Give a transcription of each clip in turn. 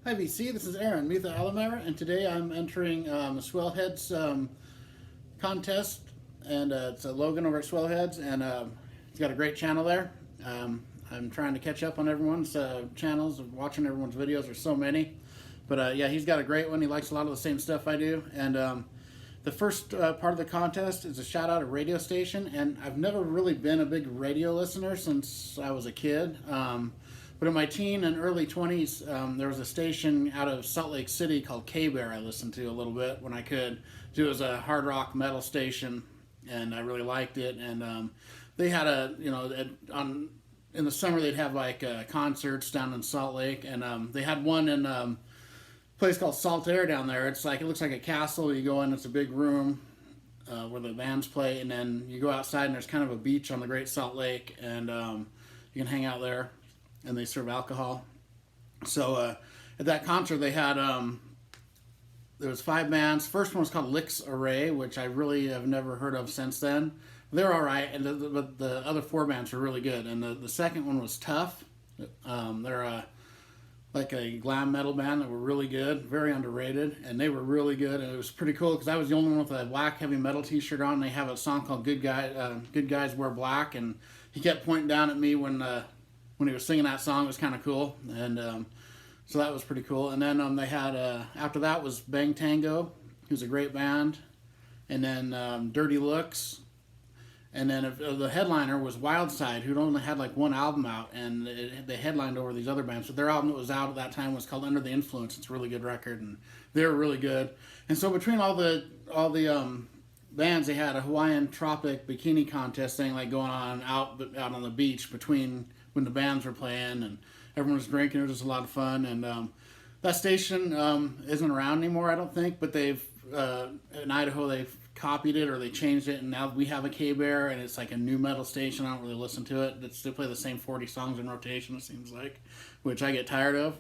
Hi VC, this is Aaron Mitha Alamara, and today I'm entering a Swellheads contest, and it's Logan over at Swellheads, and he's got a great channel there. I'm trying to catch up on everyone's channels, watching everyone's videos. There's so many, but yeah, he's got a great one. He likes a lot of the same stuff I do, and the first part of the contest is a shout out a radio station, and I've never really been a big radio listener since I was a kid. But in my teen and early 20s, there was a station out of Salt Lake City called K-Bear I listened to a little bit when I could. It was a hard rock metal station, and I really liked it. And they had in the summer they'd have like concerts down in Salt Lake, and they had one in a place called Salt Air down there. It looks like a castle. You go in, it's a big room where the bands play, and then you go outside and there's kind of a beach on the Great Salt Lake, and you can hang out there, and they serve alcohol. So at that concert, they had there was 5 bands. First one was called Licks Array, which I really have never heard of since then. They're all right, and the other 4 bands were really good. And the second one was Tough. They're like a glam metal band that were really good, very underrated, and they were really good. And it was pretty cool because I was the only one with a black heavy metal T-shirt on. They have a song called Good Guys Wear Black," and he kept pointing down at me when he was singing that song. It was kind of cool, and so that was pretty cool. And then they had after that was Bang Tango, who's a great band, and then Dirty Looks, and then the headliner was Wildside, who'd only had like 1 album out, and they headlined over these other bands. So their album that was out at that time was called Under the Influence. It's a really good record, and they were really good. And so between all the bands, they had a Hawaiian Tropic bikini contest thing like going on out on the beach between when the bands were playing, and everyone was drinking. It was just a lot of fun. And that station isn't around anymore, I don't think, but they've in Idaho they've copied it or they changed it, and now we have a K-Bear, and it's like a new metal station. I don't really listen to it. They play the same 40 songs in rotation, it seems like, which I get tired of.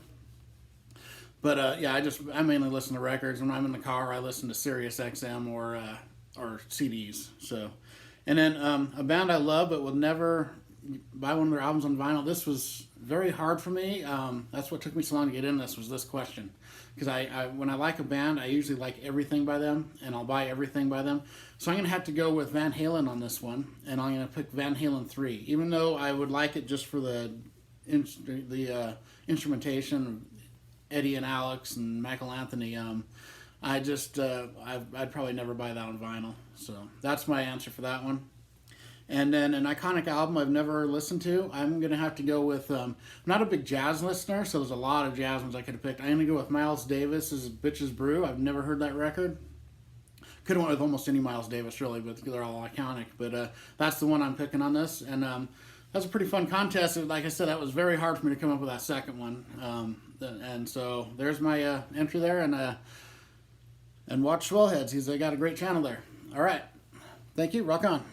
But yeah, I mainly listen to records. When I'm in the car, I listen to Sirius XM or CDs. So, and then a band I love but will never buy one of their albums on vinyl. This was very hard for me. That's what took me so long to get in this, was this question. Because I when I like a band, I usually like everything by them, and I'll buy everything by them. So I'm going to have to go with Van Halen on this one, and I'm going to pick Van Halen 3. Even though I would like it just for the instrumentation of Eddie and Alex and Michael Anthony, I'd probably never buy that on vinyl. So that's my answer for that one. And then an iconic album I've never listened to, I'm going to have to go with, I'm not a big jazz listener, so there's a lot of jazz ones I could have picked. I'm going to go with Miles Davis's Bitches Brew. I've never heard that record. Could have went with almost any Miles Davis, really, but they're all iconic. But that's the one I'm picking on this. And that's a pretty fun contest. Like I said, that was very hard for me to come up with that second one. And so there's my entry there. And watch Swellheads. They got a great channel there. All right. Thank you. Rock on.